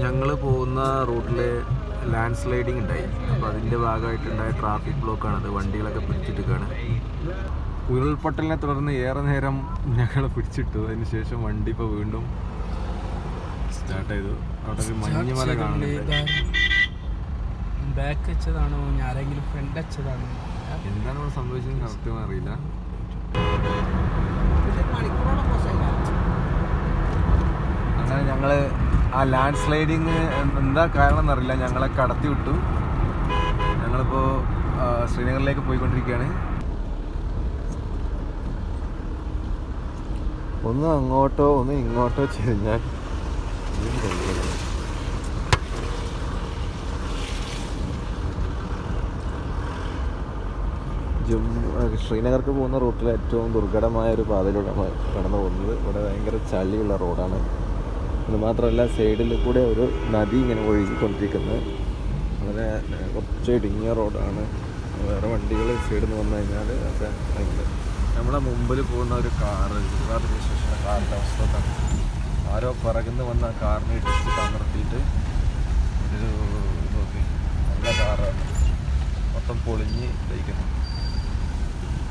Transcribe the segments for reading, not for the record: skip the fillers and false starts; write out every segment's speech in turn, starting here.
ഞങ്ങൾ പോകുന്ന റൂട്ടിൽ ലാൻഡ് സ്ലൈഡിങ് ഉണ്ടായി. അപ്പോൾ അതിൻ്റെ ഭാഗമായിട്ടുണ്ടായ ട്രാഫിക് ബ്ലോക്കാണത്. വണ്ടികളൊക്കെ പിടിച്ചിട്ടിരിക്കുകയാണ്. ഉരുൾപൊട്ടലിനെ തുടർന്ന് ഏറെ നേരം ഞങ്ങൾ പിടിച്ചിട്ടു. അതിന് ശേഷം വണ്ടി ഇപ്പോൾ വീണ്ടും സ്റ്റാർട്ട് ചെയ്തു. അവിടെ ഒരു മഞ്ഞുമല കാണുന്നുണ്ട്. ബാക്ക് വെച്ചതാണോ ആരെങ്കിലും ഫ്രണ്ട് വെച്ചതാണോ എന്താണ് ഇവിടെ സംഭവിച്ചതെന്ന് കറക്റ്റ് അറിയില്ല. അങ്ങനെ ഞങ്ങൾ ആ ലാൻഡ് സ്ലൈഡിങ് എന്താ കാരണം എന്നറിയില്ല, ഞങ്ങളെ കടത്തി വിട്ടു. ഞങ്ങളിപ്പോൾ ശ്രീനഗറിലേക്ക് പോയിക്കൊണ്ടിരിക്കുകയാണ്. ഒന്ന് അങ്ങോട്ടോ ഒന്ന് ഇങ്ങോട്ടോ ചെരിഞ്ഞാൽ ശ്രീനഗർക്ക് പോകുന്ന റൂട്ടിൽ ഏറ്റവും ദുർഘടമായ ഒരു പാതയിലൂടെ കടന്നു പോകുന്നത്. ഇവിടെ ഭയങ്കര ചളിയുള്ള റോഡാണ്. അത് മാത്രമല്ല സൈഡിൽ കൂടെ ഒരു നദി ഇങ്ങനെ ഒഴുകിക്കൊണ്ടിരിക്കുന്നത്. വളരെ കുറച്ച് ഇടുങ്ങിയ റോഡാണ്. വേറെ വണ്ടികൾ സൈഡിൽ നിന്ന് വന്നു കഴിഞ്ഞാൽ ഒക്കെ ഭയങ്കര. നമ്മളെ മുമ്പിൽ പോകുന്ന ഒരു കാറ്, ഗുജറാത്ത് രജിസ്ട്രേഷൻ കാറിൻ്റെ അവസ്ഥ ആരോ പിറകുന്ന് വന്ന കാറിനെ ഇടിച്ച് തമർത്തിയിട്ട് ഒരു നോക്കി നല്ല കാറാണ്, മൊത്തം പൊളിഞ്ഞ് കഴിക്കുന്നു.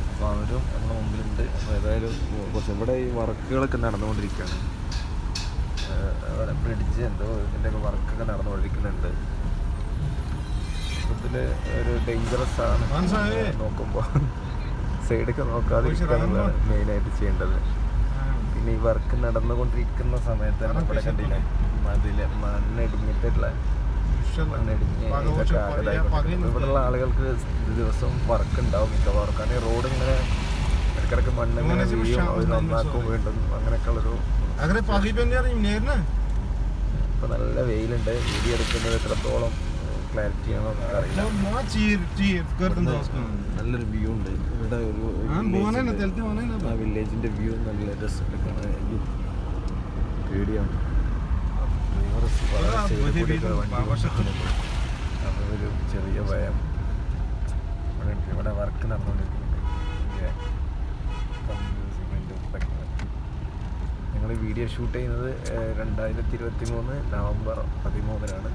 അപ്പോൾ അവരും നമ്മുടെ മുമ്പിലുണ്ട്. അപ്പോൾ ഏതായാലും കുറച്ച് ഇവിടെ ഈ വർക്കുകളൊക്കെ നടന്നുകൊണ്ടിരിക്കുകയാണ്. അവിടെ ബ്രിഡ്ജ് എന്തോ ഇതിൻ്റെയൊക്കെ വർക്കൊക്കെ നടന്നുകൊണ്ടിരിക്കുന്നുണ്ട്. മൊത്തത്തിൽ ഒരു ഡേഞ്ചറസ് ആണ്. നോക്കുമ്പോൾ സൈഡൊക്കെ നോക്കാതിരിക്കാനുള്ളതാണ് മെയിനായിട്ട് ചെയ്യേണ്ടത്. പിന്നെ ഈ വർക്ക് നടന്നുകൊണ്ടിരിക്കുന്ന സമയത്ത് തന്നെ ഇവിടെ കണ്ടില്ല മണ്ണിടിഞ്ഞിട്ടുള്ള ഇവിടെയുള്ള ആളുകൾക്ക് ദിവസവും വർക്ക് ഉണ്ടാവും മിക്കവാറും. കാരണം ഈ റോഡ് ഇങ്ങനെ ഇടയ്ക്കിടയ്ക്ക് മണ്ണിങ്ങനെ വീഴും, അവർ നന്നാക്കും വീണ്ടും അങ്ങനെയൊക്കെയുള്ളൊരു. ഇപ്പൊ നല്ല വെയിലുണ്ട്. വീഡിയോ എടുക്കുന്നത് എത്രത്തോളം ക്ലാരിറ്റി ആണോ അറിയില്ല. നല്ലൊരു വ്യൂ ഉണ്ട് ഇവിടെ. ഒരു ആ വില്ലേജിന്റെ വ്യൂ നല്ല രസമുണ്ട് കാണാൻ. പേടിയാണ്. അതൊരു ചെറിയ ഭയം. ഇവിടെ വർക്ക് നടന്നുകൊണ്ടിരിക്കുന്നുണ്ട്. ഞങ്ങൾ വീഡിയോ ഷൂട്ട് ചെയ്യുന്നത് 2023 നവംബർ 13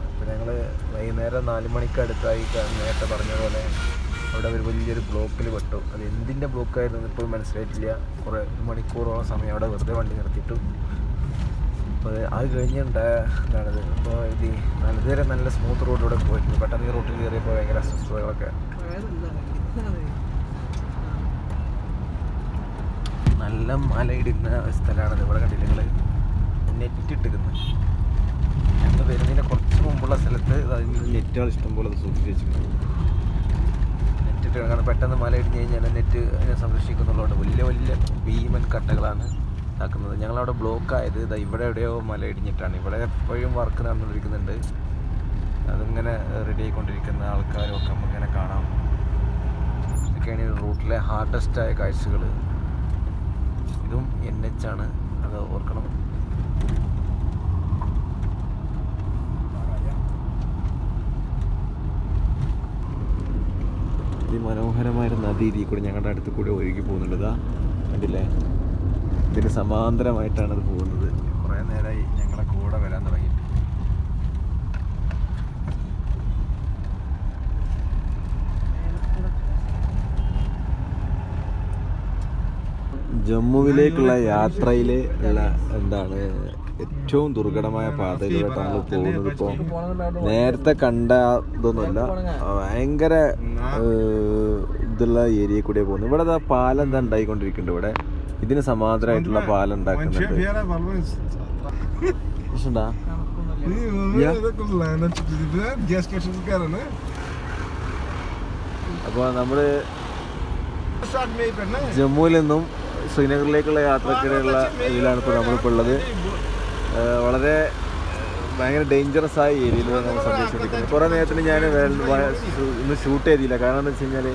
അപ്പോൾ ഞങ്ങൾ വൈകുന്നേരം 4 മണിക്ക് അടുത്തായി. നേരത്തെ പറഞ്ഞ പോലെ അവിടെ ഒരു വലിയൊരു ബ്ലോക്കിൽ പെട്ടു. അത് എന്തിൻ്റെ ബ്ലോക്കായിരുന്നു ഇപ്പോൾ മനസ്സിലായിട്ടില്ല. കുറേ മണിക്കൂറോളം സമയം അവിടെ വെറുതെ വണ്ടി നിർത്തിയിട്ടു. അപ്പോൾ അത് കഴിഞ്ഞുണ്ടായ ഇതാണത്. അപ്പോൾ ഇത് ഇതുവരെ നല്ല സ്മൂത്ത് റോഡിലൂടെ പോയിരുന്നു. പെട്ടെന്ന് ഈ റോട്ടിൽ കയറിയപ്പോൾ ഭയങ്കര അസ്വസ്ഥതകളൊക്കെ. നല്ല മലയിടുന്ന സ്ഥലമാണത്. ഇവിടെ കണ്ടില്ല നിങ്ങൾ നെറ്റിട്ടിരിക്കുന്നത്. ഞങ്ങൾ വരുന്നതിന് കുറച്ച് മുമ്പുള്ള സ്ഥലത്ത് അതിന് നെറ്റുകൾ ഇഷ്ടംപോലെ അത് സൂക്ഷിച്ച് വെച്ചിട്ടുണ്ട്. നെറ്റിട്ട് കാരണം പെട്ടെന്ന് മല ഇടിഞ്ഞ് കഴിഞ്ഞാൽ നെറ്റ് അതിനെ സംരക്ഷിക്കുന്നുള്ളതുകൊണ്ട് വലിയ വലിയ ഭീമൻ കട്ടകളാണ് ആക്കുന്നത്. ഞങ്ങളവിടെ ബ്ലോക്കായത് ഇവിടെ എവിടെയോ മല ഇടിഞ്ഞിട്ടാണ്. ഇവിടെ എപ്പോഴും വർക്ക് നടന്നുകൊണ്ടിരിക്കുന്നുണ്ട്. അതിങ്ങനെ റെഡി ആയിക്കൊണ്ടിരിക്കുന്ന ആൾക്കാരും ഒക്കെ നമുക്കിങ്ങനെ കാണാം. ഇതൊക്കെയാണ് ഈ റൂട്ടിലെ ഹാർഡസ്റ്റായ കാഴ്ചകൾ. ഇതും NH ആണ്, അത് ഓർക്കണം. ഈ മനോഹരമായ നദി ഇതിൽ കൂടെ ഞങ്ങളുടെ അടുത്ത് കൂടെ ഒഴുകി പോകുന്നുണ്ട്. ഇതാ കണ്ടില്ലേ, ഇതിന് സമാന്തരമായിട്ടാണ് അത് പോകുന്നത്. കുറേ നേരമായി ഞങ്ങളെ കൂടെ വരാൻ തുടങ്ങിയിട്ട്. ജമ്മുവിലേക്കുള്ള യാത്രയിൽ ഉള്ള എന്താണ് ഏറ്റവും ദുർഘടമായ പാതയിലൂടെയാണ് പോകുന്നത്. ഇപ്പോൾ നേരത്തെ കണ്ട ഇതൊന്നുമല്ല, ഭയങ്കര ഇതുള്ള ഏരിയയിൽ കൂടെ പോകുന്നത്. ഇവിടെ പാലം എന്താ ഉണ്ടായിക്കൊണ്ടിരിക്കുന്നുണ്ട്. ഇവിടെ ഇതിന് സമാന്തരമായിട്ടുള്ള പാലം ഉണ്ടാക്കുന്നുണ്ട്. അപ്പോൾ നമ്മൾ ജമ്മുവിൽ നിന്നും ശ്രീനഗറിലേക്കുള്ള യാത്രക്കിടെയുള്ള ഇതിലാണ് ഇപ്പോൾ നമ്മളിപ്പോൾ ഉള്ളത്. വളരെ ഭയങ്കര ഡേഞ്ചറസ് ആയ ഏരിയയിലൂടെ നമ്മൾ സഞ്ചരിച്ചുകൊണ്ടിരിക്കുന്നത്. കുറേ നേരത്തിന് ഞാൻ ഇന്ന് ഷൂട്ട് ചെയ്തില്ല. കാരണം എന്താ വെച്ച് കഴിഞ്ഞാൽ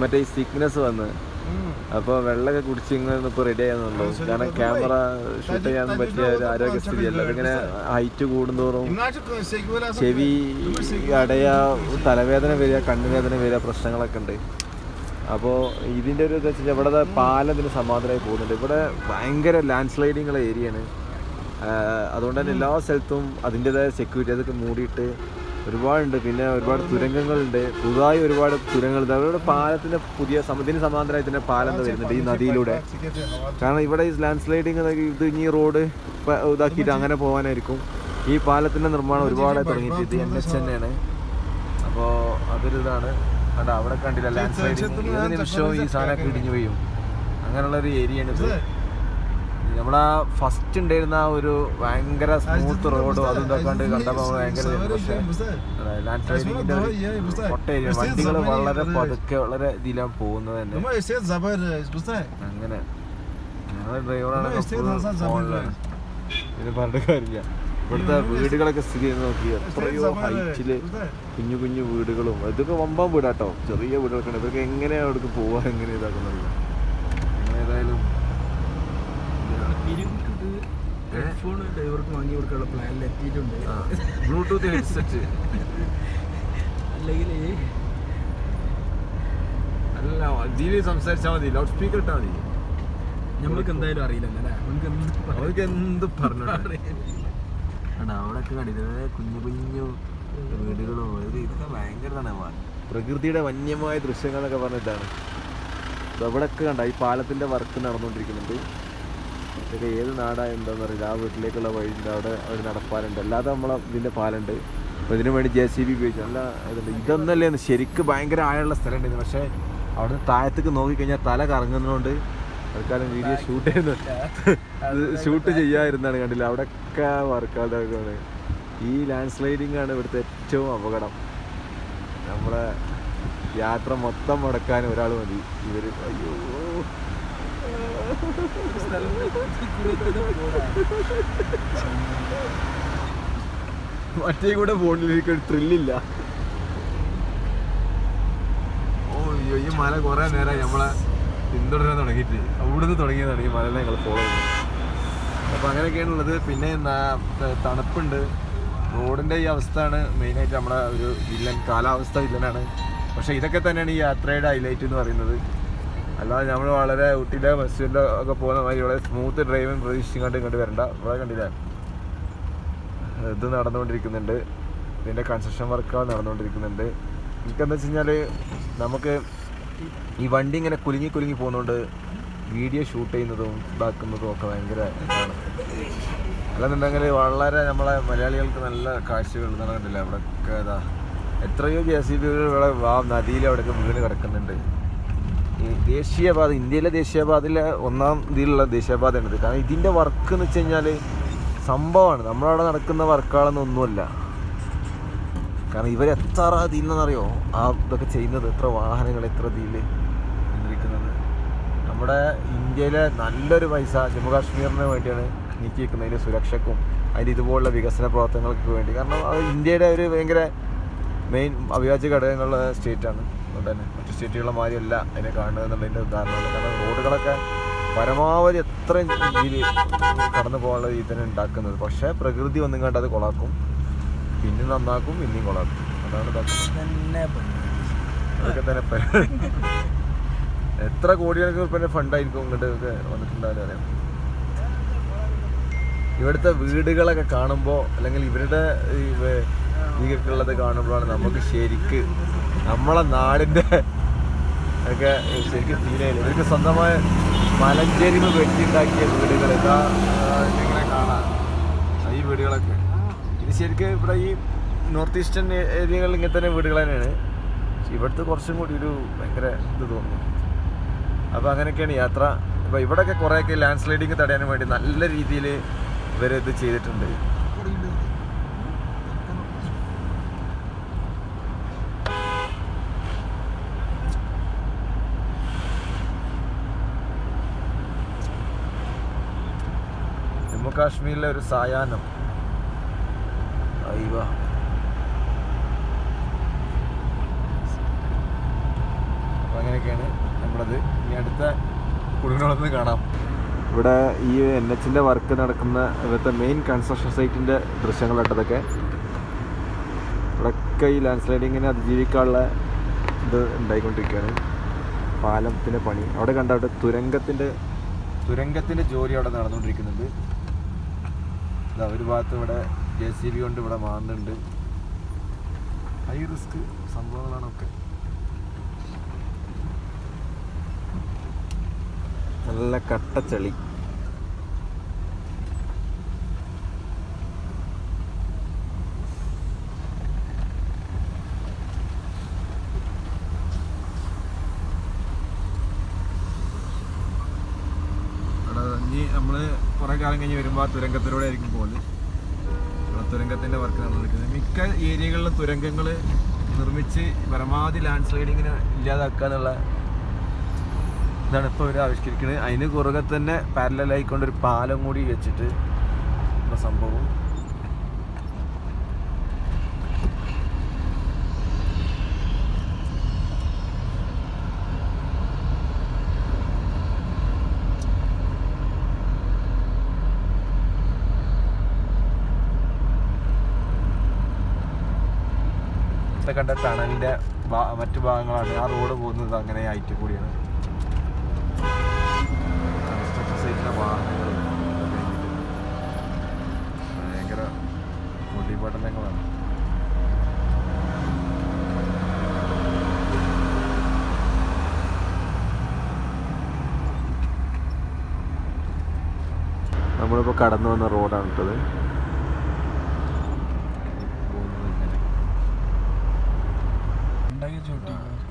മറ്റേ ഈ സിക്നെസ് വന്ന്, അപ്പോൾ വെള്ളമൊക്കെ കുടിച്ച് ഇങ്ങനെ ഇപ്പോൾ റെഡി ആകുന്നുള്ളൂ. കാരണം ക്യാമറ ഷൂട്ട് ചെയ്യാൻ പറ്റിയ ഒരു ആരോഗ്യസ്ഥിതിയല്ല. അതിങ്ങനെ ഹൈറ്റ് കൂടുന്തോറും ചെവി അടയാ, തലവേദന വരിക, കണ്ണുവേദന വരിക, പ്രശ്നങ്ങളൊക്കെ ഉണ്ട്. അപ്പോൾ ഇതിൻ്റെ ഒരു ഇത് വെച്ചാൽ ഇവിടെ പാലം ഇതിന് സമാന്തരമായി പോകുന്നുണ്ട്. ഇവിടെ ഭയങ്കര ലാൻഡ് സ്ലൈഡിങ്ങുള്ള ഏരിയയാണ്. അതുകൊണ്ട് തന്നെ എല്ലാ സ്ഥലത്തും അതിൻ്റെതായ സെക്യൂരിറ്റി അതൊക്കെ മൂടിയിട്ട് ഒരുപാടുണ്ട്. പിന്നെ ഒരുപാട് തുരങ്കങ്ങളുണ്ട്, പുതുതായി ഒരുപാട് തുരങ്കങ്ങളുണ്ട്. അവരുടെ പാലത്തിൻ്റെ ഇതിന് സമാന്തരമായി തന്നെ പാലം വരുന്നുണ്ട് ഈ നദിയിലൂടെ. കാരണം ഇവിടെ ഈ ലാൻഡ് സ്ലൈഡിങ് ഇത് ഇനി റോഡ് ഇതാക്കിയിട്ട് അങ്ങനെ പോകാനായിരിക്കും. ഈ പാലത്തിൻ്റെ നിർമ്മാണം ഒരുപാട് തുടങ്ങിയിട്ട് ഇത് NH തന്നെയാണ്. അപ്പോൾ അതൊരു ഇതാണ്. കണ്ട അവിടെ കണ്ടില്ല ലാൻഡ് സ്ലൈഡിങ്, ഏത് നിമിഷവും ഈ സാധനമൊക്കെ ഇടിഞ്ഞു വീഴും. അങ്ങനെയുള്ളൊരു ഏരിയയാണ് ഇത്. നമ്മളാ ഫസ്റ്റ് ഉണ്ടായിരുന്ന ആ ഒരു ഭയങ്കര സ്മൂത്ത് റോഡും അതും ഇതൊക്കെ കണ്ടപ്പോൾ ഭയങ്കര, പക്ഷേ ലാൻഡ് സ്ലൈഡിങ്ങിൻ്റെ ഒട്ട ഏരിയ വണ്ടികൾ വളരെ പതുക്കെ വളരെ ഇതിലാണ് പോകുന്നത് തന്നെ. അങ്ങനെ ഞങ്ങൾ ഡ്രൈവറാണ് ഇതിന് പറഞ്ഞിട്ട് കാര്യമില്ല. ഇവിടുത്തെ വീടുകളൊക്കെ സ്ഥിതി ചെയ്ത് നോക്കി എത്രയോ ഹൈറ്റിൽ കുഞ്ഞു കുഞ്ഞു വീടുകളും, ഇതൊക്കെ വമ്പാൻ വീടാട്ടോ, ചെറിയ വീടുകളൊക്കെ ഉണ്ട്. ഇവർക്ക് എങ്ങനെയാണ് അവിടേക്ക് പോവാൻ എങ്ങനെ ഇതാക്കുന്നത്. അങ്ങനെ ഏതായാലും ഹെഡ്ഫോൺ ഡ്രൈവർക്ക് വാങ്ങി കൊടുക്കാനുള്ള പ്ലാനിൽ എത്തിയിട്ടുണ്ട്. ബ്ലൂടൂത്ത് ഹെഡ്സെറ്റ് അല്ലെങ്കിൽ അല്ല ഇതിൽ സംസാരിച്ചാൽ മതി, ലൗഡ് സ്പീക്കർ ഇട്ടാൽ മതി. നമ്മൾക്ക് എന്തായാലും അറിയില്ലല്ലേ, അവർക്ക് എന്ത് പറഞ്ഞു അവിടെയൊക്കെ കണ്ടില്ലേ കുഞ്ഞു കുഞ്ഞു വീടുകളും, ഇതൊക്കെ ഭയങ്കരതാണ്. പ്രകൃതിയുടെ വന്യമായ ദൃശ്യങ്ങളൊക്കെ പറഞ്ഞിട്ടാണ് അവിടെയൊക്കെ കണ്ട. ഈ പാലത്തിൻ്റെ വർക്ക് നടന്നുകൊണ്ടിരിക്കുന്നുണ്ട്. ഇതൊക്കെ ഏത് നാടാണ് എന്താണെന്ന് അറിയില്ല. ആ വീട്ടിലേക്കുള്ള വഴിയുണ്ട്, അവിടെ അവർ നടപ്പാലുണ്ട്, അല്ലാതെ നമ്മളെ ഇതിൻ്റെ പാലുണ്ട്. അപ്പോൾ ഇതിനു വേണ്ടി JCB ഉപയോഗിച്ചു നല്ല ഇതുണ്ട്. ഇതൊന്നല്ലേ ശരിക്കും ഭയങ്കര ആഴമുള്ള സ്ഥലം ഉണ്ടായിരുന്നു. പക്ഷേ അവിടുന്ന് താഴത്തേക്ക് നോക്കിക്കഴിഞ്ഞാൽ തല കറങ്ങുന്നതുകൊണ്ട് ആൾക്കാരും വീഡിയോ ഷൂട്ട് ചെയ്യാതിരുന്നാണ്. കണ്ടില്ല അവിടെയൊക്കെ വർക്കാണ്. ഈ ലാൻഡ് സ്ലൈഡിങ് ആണ് ഇവിടുത്തെ ഏറ്റവും അപകടം. നമ്മളെ യാത്ര മൊത്തം മുടക്കാൻ ഒരാൾ മതി. ഇവർ അയ്യോ മറ്റേ കൂടെ ഫോണിലേക്ക് ഒരു ത്രില്ലില്ല. ഓ അയ്യോ ഈ മല കുറേ നേരമായി നമ്മളെ പിന്തുടരാൻ തുടങ്ങിയിട്ട്, അവിടുന്ന് തുടങ്ങിയതാണ് ഈ മലനെ ഞങ്ങൾ ഫോളോ ചെയ്യുന്നത്. അപ്പോൾ അങ്ങനെയൊക്കെയാണുള്ളത്. പിന്നെ തണുപ്പുണ്ട്. റോഡിൻ്റെ ഈ അവസ്ഥയാണ് മെയിനായിട്ട് നമ്മുടെ ഒരു വില്ലൻ, കാലാവസ്ഥ വില്ലനാണ്. പക്ഷേ ഇതൊക്കെ തന്നെയാണ് ഈ യാത്രയുടെ ഹൈലൈറ്റ് എന്ന് പറയുന്നത്. അല്ലാതെ നമ്മൾ വളരെ ഊട്ടിയിലെ ബസ്സിൻ്റെ ഒക്കെ പോകുന്ന മാതിരി വളരെ സ്മൂത്ത് ഡ്രൈവിങ് പ്രതീക്ഷിച്ചുകൊണ്ട് ഇങ്ങോട്ട് വരണ്ട. ഇവിടെ കണ്ടില്ല ഇത് നടന്നുകൊണ്ടിരിക്കുന്നുണ്ട്, ഇതിൻ്റെ കൺസ്ട്രക്ഷൻ വർക്കുകൾ നടന്നുകൊണ്ടിരിക്കുന്നുണ്ട്. എനിക്കെന്താ വെച്ച് കഴിഞ്ഞാൽ നമുക്ക് ഈ വണ്ടി ഇങ്ങനെ കുലുങ്ങി കുലുങ്ങി പോകുന്നതുകൊണ്ട് വീഡിയോ ഷൂട്ട് ചെയ്യുന്നതും ഇതാക്കുന്നതും ഒക്കെ ഭയങ്കര ഇതാണ്. അല്ലെന്നുണ്ടെങ്കിൽ വളരെ നമ്മളെ മലയാളികൾക്ക് നല്ല കാഴ്ചകൾ നടന്നിട്ടില്ല. അവിടെയൊക്കെ ഇതാ എത്രയോ JCB ഇവിടെ നദിയിൽ അവിടെയൊക്കെ വീണ് കിടക്കുന്നുണ്ട്. ഈ ദേശീയപാത, ഇന്ത്യയിലെ ദേശീയപാതയിലെ ഒന്നാം ഇതിലുള്ള ദേശീയപാതയാണിത്. കാരണം ഇതിൻ്റെ വർക്ക് എന്ന് വെച്ച് കഴിഞ്ഞാൽ സംഭവമാണ്. നമ്മളവിടെ നടക്കുന്ന വർക്കുകളൊന്നൊന്നുമല്ല. കാരണം ഇവരെത്ര ഇതിലെന്നറിയോ ആ ഇതൊക്കെ ചെയ്യുന്നത്, എത്ര വാഹനങ്ങൾ എത്ര ഇതിൽ നിന്നിരിക്കുന്നത്. നമ്മുടെ ഇന്ത്യയിലെ നല്ലൊരു പൈസ ജമ്മു കാശ്മീരിന് വേണ്ടിയാണ് നീക്കി വയ്ക്കുന്നതിൻ്റെ സുരക്ഷയ്ക്കും അതിൻ്റെ ഇതുപോലുള്ള വികസന പ്രവർത്തനങ്ങൾക്ക് വേണ്ടി. കാരണം അത് ഇന്ത്യയുടെ ഒരു ഭയങ്കര മെയിൻ അവിഭാജ്യ ഘടകങ്ങളുള്ള സ്റ്റേറ്റാണ്. അതുകൊണ്ട് തന്നെ മറ്റു സ്റ്റേറ്റുകളെ മാതിരിയല്ല അതിനെ കാണുന്നത് എന്നുള്ളതിൻ്റെ ഉദാഹരണമാണ്. കാരണം റോഡുകളൊക്കെ പരമാവധി എത്ര രീതിയിൽ കടന്നു പോകാനുള്ള രീതി തന്നെ ഉണ്ടാക്കുന്നത്. പക്ഷേ പ്രകൃതി ഒന്നും കണ്ട് അത് കൊളാക്കും, പിന്നെ നന്നാക്കും, പിന്നെയും കൊളാക്കും. അതാണ് അതൊക്കെ തന്നെ എത്ര കോടികൾക്ക് ഉൾപ്പെടെ ഫണ്ടായിരിക്കും ഇങ്ങോട്ട് ഒക്കെ വന്നിട്ടുണ്ടാവില്ല അറിയാം. ഇവിടുത്തെ വീടുകളൊക്കെ കാണുമ്പോൾ അല്ലെങ്കിൽ ഇവരുടെ ഇതൊക്കെയുള്ളത് കാണുമ്പോഴാണ് നമുക്ക് ശരിക്ക് നമ്മളെ നാടിൻ്റെ ഒക്കെ ശരിക്കും ഫീൽ ചെയ്യുന്നത്. ഇവർക്ക് സ്വന്തമായ മലഞ്ചെരിവ് വെട്ടിയുണ്ടാക്കിയ വീടുകൾ ഇങ്ങനെ കാണാം. ഈ വീടുകളൊക്കെ ഇത് ശരിക്കും ഇവിടെ ഈ നോർത്ത് ഈസ്റ്റേൺ ഏരിയകളിൽ ഇങ്ങനെ തന്നെ വീടുകൾ തന്നെയാണ്. ഇവിടുത്തെ കുറച്ചും കൂടി ഒരു ഭയങ്കര ഇത് തോന്നുന്നു. അപ്പോൾ അങ്ങനെയൊക്കെയാണ് യാത്ര. അപ്പോൾ ഇവിടെയൊക്കെ കുറേയൊക്കെ ലാൻഡ് സ്ലൈഡിങ് തടയാൻ വേണ്ടി നല്ല രീതിയിൽ ഇവരിത് ചെയ്തിട്ടുണ്ട്. ജമ്മു കാശ്മീരിലെ ഒരു സായാഹ്നം. അയ്യോ അപ്പോൾ അങ്ങനെയൊക്കെയാണ് നമ്മളത്. ഇനി അടുത്ത കുടുംബങ്ങളൊന്ന് കാണാം. ഇവിടെ ഈ NHൻ്റെ വർക്ക് നടക്കുന്ന ഇവിടുത്തെ മെയിൻ കൺസ്ട്രക്ഷൻ സൈറ്റിൻ്റെ ദൃശ്യങ്ങളായിട്ടതൊക്കെ. ഇവിടെയൊക്കെ ഈ ലാൻഡ് സ്ലൈഡിങ്ങിനെ അതിജീവിക്കാനുള്ള ഇത് ഉണ്ടായിക്കൊണ്ടിരിക്കുകയാണ്. പാലത്തിൻ്റെ പണി അവിടെ കണ്ട അവിടെ തുരങ്കത്തിൻ്റെ ജോലി അവിടെ നടന്നുകൊണ്ടിരിക്കുന്നുണ്ട്. ഒരു ഭാഗത്ത് ഇവിടെ JCB കൊണ്ട് ഇവിടെ മാറുന്നുണ്ട്. ഹൈ റിസ്ക് സംഭവങ്ങളാണൊക്കെ. നല്ല കട്ടച്ചളി. ഇനി നമ്മൾ കുറേ കാലം കഴിഞ്ഞ് വരുമ്പോൾ ആ തുരങ്കത്തിലൂടെ ആയിരിക്കും പോകുന്നത്. തുരങ്കത്തിൻ്റെ വർക്ക് നടന്നിരിക്കുന്നത്. മിക്ക ഏരിയകളിലും തുരങ്കങ്ങൾ നിർമ്മിച്ച് പരമാവധി ലാൻഡ് സ്ലൈഡിങ്ങിന് ഇല്ലാതാക്കുക എന്നുള്ള ഇതാണ് ഇപ്പോൾ ഇവർ ആവിഷ്കരിക്കുന്നത്. അതിന് കുറുകെ തന്നെ പാരലായിക്കൊണ്ടൊരു പാലം കൂടി വെച്ചിട്ട് ഉള്ള സംഭവം. കണ്ട ടണലിൻ്റെ മറ്റു ഭാഗങ്ങളാണ്. ആ റോഡ് പോകുന്നത് അങ്ങനെ ആയിട്ട് കൂടിയാണ്. കൺസ്ട്രക്ഷൻ സൈറ്റിലെ വാഹനങ്ങൾ ഭയങ്കര പൊടിപടലങ്ങളാണ്. നമ്മളിപ്പോൾ കടന്നു വന്ന റോഡാണ് ഇട്ടത്.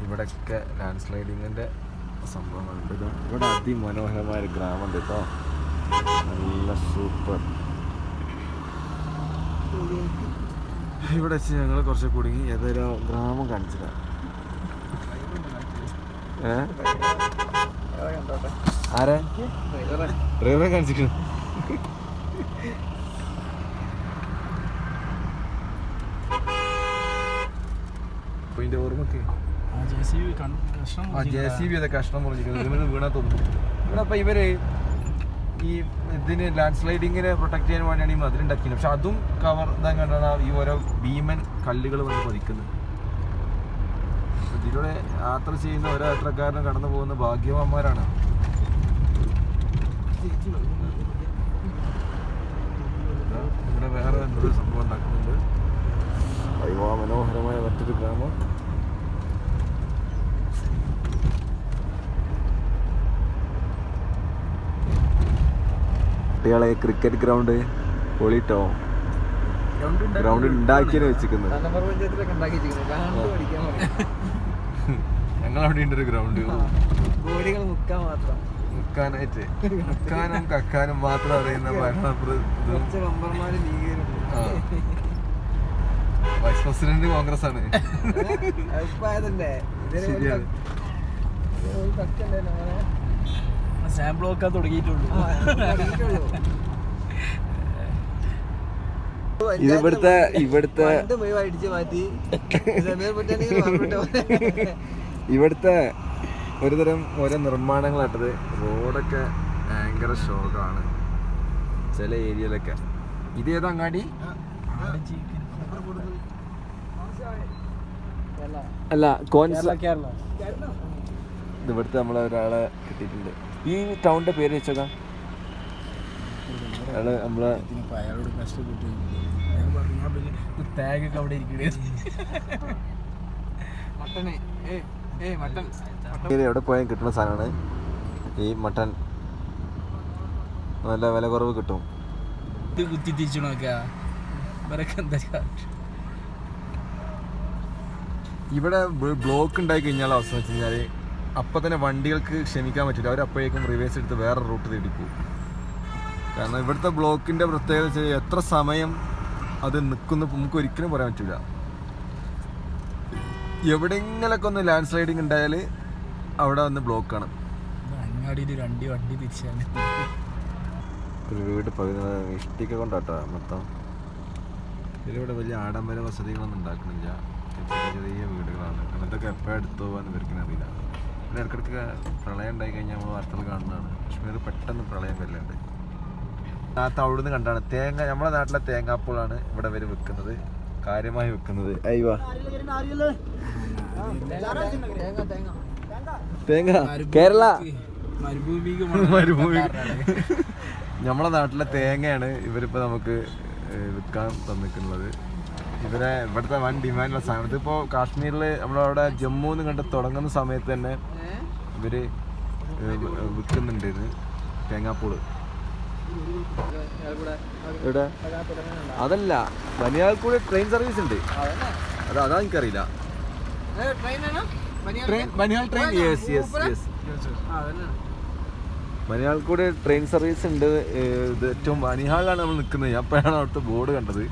ഇവിടെയൊക്കെ ലാൻഡ് സ്ലൈഡിങ്ങിൻ്റെ സംഭവങ്ങളുണ്ട്. ഇവിടെ അതിമനോഹരമായ ഒരു ഗ്രാമമുണ്ട് കേട്ടോ. നല്ല സൂപ്പർ. ഇവിടെ വെച്ച് ഞങ്ങൾ കുറച്ച് കുടുങ്ങി. ഏതൊരു ഗ്രാമം കാണിച്ചില്ല. ആരാ ഡ്രൈവറെ കാണിച്ചിരിക്കുന്നു. ഇതിന്റെ ഓർമ്മക്ക് JCB അതെ കഷ്ണം മുറിഞ്ഞിരിക്കുന്നത്. ഇവര് വീണാ തോന്നുന്നു. ഇവിടെ അപ്പം ഇവര് ഈ ഇതിന് ലാൻഡ് സ്ലൈഡിങ്ങിനെ പ്രൊട്ടക്ട് ചെയ്യാൻ വേണ്ടിയാണ് ഈ മതിലുണ്ടാക്കിയത്. പക്ഷെ അതും കവർ ഇതാ കണ്ടാണ് ഈ ഓരോ ഭീമൻ കല്ലുകൾ വന്ന് പതിക്കുന്നത്. ഇതിലൂടെ യാത്ര ചെയ്യുന്ന ഓരോ യാത്രക്കാരനും കടന്നു പോകുന്ന ഭാഗ്യവാന്മാരാണ്. ഇവിടെ വേറെ എന്തൊരു സംഭവം ഉണ്ടാക്കുന്നുണ്ട്. മനോഹരമായ മറ്റൊരു ഗ്രാമം. കുട്ടികളെ ക്രിക്കറ്റ് ഗ്രൗണ്ട് പൊളിട്ടോ. ഗ്രൗണ്ട് ഉണ്ടാക്കിയാണ് വെച്ചിരിക്കുന്നത്. ഞങ്ങളവിടെ ഉണ്ട് ഒരു ഗ്രൗണ്ട്. മുക്കാനായിട്ട് മുക്കാനും കക്കാനും മാത്രം അറിയുന്ന വൈസ് പ്രസിഡന്റ് കോൺഗ്രസ് ആണ്. സാമ്പിളൊക്കെ തുടങ്ങിയിട്ടുള്ളൂ. ഇവിടുത്തെ ഒരുതരം ഓരോ നിർമ്മാണങ്ങളാട്ടത്. റോഡൊക്കെ ഭയങ്കര ഷോക്കാണ് ചില ഏരിയയിലൊക്കെ. ഇത് ഏതാ അങ്ങാടി? അല്ല ഇവിടുത്തെ നമ്മളെ ഒരാളെ കിട്ടിയിട്ടുണ്ട്. ഈ ടൗണിന്റെ പേര് വെച്ചോക്കാ. അയാള് നമ്മളെ അയാളോട് കഷ്ടപ്പെട്ടു. ടാഗൊക്കെ അവിടെ ഇരിക്കണേ. എവിടെ പോയാൽ കിട്ടുന്ന സാധനമാണ് ഈ മട്ടൻ. നല്ല വില കുറവ് കിട്ടും. ഇത് കുത്തി തിരിച്ചു നോക്കാ. ഇവിടെ ബ്ലോക്ക് ഉണ്ടായി കഴിഞ്ഞാൽ അവസ്ഥ വെച്ച് കഴിഞ്ഞാൽ അപ്പം തന്നെ വണ്ടികൾക്ക് ക്ഷമിക്കാൻ പറ്റില്ല. അവരപ്പോഴേക്കും റിവേഴ്സ് എടുത്ത് വേറെ റൂട്ട് തേടി പോകും. കാരണം ഇവിടുത്തെ ബ്ലോക്കിൻ്റെ പ്രത്യേകത വെച്ചാൽ എത്ര സമയം അത് നിൽക്കുന്ന നമുക്ക് ഒരിക്കലും പറയാൻ പറ്റില്ല. എവിടെയെങ്കിലൊക്കെ ഒന്ന് ലാൻഡ് സ്ലൈഡിങ് ഉണ്ടായാൽ അവിടെ വന്ന് ബ്ലോക്കാണ്. അങ്ങാടിയിൽ രണ്ട് വണ്ടി തിരിച്ചാണ്. ഒരു വീട് ഇഷ്ടിക കൊണ്ടാട്ടോ മൊത്തം. ഇതിലിവിടെ വലിയ ആഡംബര വസതികളൊന്നും ഉണ്ടാക്കണില്ല. ചെറിയ ചെറിയ വീടുകളാണ്. അങ്ങനത്തൊക്കെ എപ്പോഴും എടുത്തു പോകാൻ ഇവർക്കിനെ അറിയില്ല. പിന്നെ ഇടയ്ക്കിടയ്ക്ക് പ്രളയം ഉണ്ടായി കഴിഞ്ഞാൽ നമ്മൾ വാർത്തകൾ കാണുന്നതാണ്. കാശ്മീർ പെട്ടെന്ന് പ്രളയം വരലുണ്ട്. നാത്ത് അവിടുന്ന് കണ്ടാണ് തേങ്ങ. നമ്മളെ നാട്ടിലെ തേങ്ങാപ്പൂളാണ് ഇവിടെ വരെ വെക്കുന്നത്, കാര്യമായി വെക്കുന്നത്. അയ്യോ തേങ്ങ കേരള മരുഭൂമി നമ്മളെ നാട്ടിലെ തേങ്ങയാണ് ഇവരിപ്പോൾ നമുക്ക് വിൽക്കാൻ തന്നിട്ടുള്ളത്. ഇവരെ ഇവിടുത്തെ വൻ ഡിമാൻഡുള്ള സാധനം. ഇതിപ്പോൾ കാശ്മീരിൽ നമ്മളവിടെ ജമ്മു എന്ന് കണ്ട് തുടങ്ങുന്ന സമയത്ത് തന്നെ ഇവർ വിൽക്കുന്നുണ്ട് ഇത് തേങ്ങാപ്പൂള്. ഇവിടെ അതല്ല, ബനിയാൽക്കൂടെ ട്രെയിൻ സർവീസ് ഉണ്ട്. അതാ എനിക്കറിയില്ല. Banihal train, yes yes yes, ബനിയാൽക്കൂടെ ട്രെയിൻ സർവീസ് ഉണ്ട്. ഇത് ഏറ്റവും ബനിഹാളിലാണ് നമ്മൾ നിൽക്കുന്നത്. ഞാൻ അപ്പോഴാണ് അവിടുത്തെ ബോർഡ് കണ്ടത്.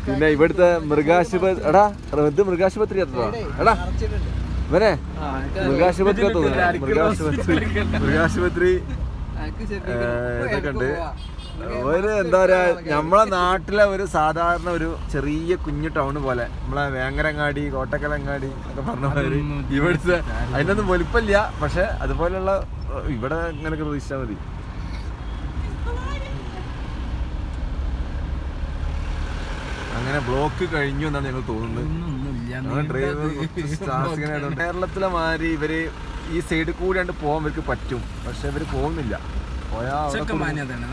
പിന്നെ ഇവിടുത്തെ മൃഗാശുപത്രി, എടാ ഇത് മൃഗാശുപത്രി എത്താ എടാ ഇവനെ മൃഗാശുപത്രി മൃഗാശുപത്രി ഇതൊക്കെ ഉണ്ട്. ഒരു എന്താ പറയാ, നമ്മളെ നാട്ടിലെ ഒരു സാധാരണ ഒരു ചെറിയ കുഞ്ഞു ടൗണ് പോലെ, നമ്മളെ വേങ്ങരങ്ങാടി, കോട്ടക്കലങ്ങാടി ഒക്കെ പറഞ്ഞ മാതിരി ഇവിടുത്തെ അതിനൊന്നും വലിപ്പമില്ല. പക്ഷെ അതുപോലെയുള്ള ഇവിടെ ഇങ്ങനെയൊക്കെ പ്രതീക്ഷിച്ചാൽ മതി. അങ്ങനെ ബ്ലോക്ക് കഴിഞ്ഞു എന്നാണ് ഞങ്ങൾ തോന്നുന്നത്. കേരളത്തിലെ മാതിരി ഇവര് ഈ സൈഡിൽ കൂടിയാണ്ട് പോകാൻ ഇവർക്ക് പറ്റും. പക്ഷെ ഇവര് പോകുന്നില്ല.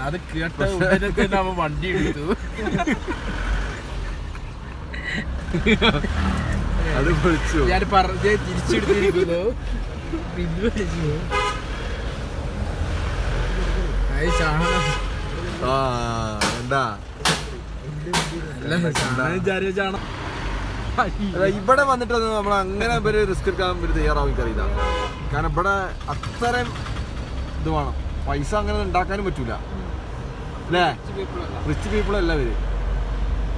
അത് കേട്ട വണ്ടി എടുത്തു. അത് വിളിച്ചു ഞാൻ പറഞ്ഞ തിരിച്ചെടുത്തിരിക്കുന്നു. എന്താ ഇവിടെ വന്നിട്ടൊന്നും നമ്മൾ അങ്ങനെ ഒരു റിസ്ക് എടുക്കാൻ ഒരു തയ്യാറാവും എനിക്കറിയില്ല. കാരണം ഇവിടെ അത്രയും ഇത് വേണം, പൈസ അങ്ങനെ ഉണ്ടാക്കാനും പറ്റൂല അല്ലേ. റിച്ച് പീപ്പിൾ അല്ല ഇവര്,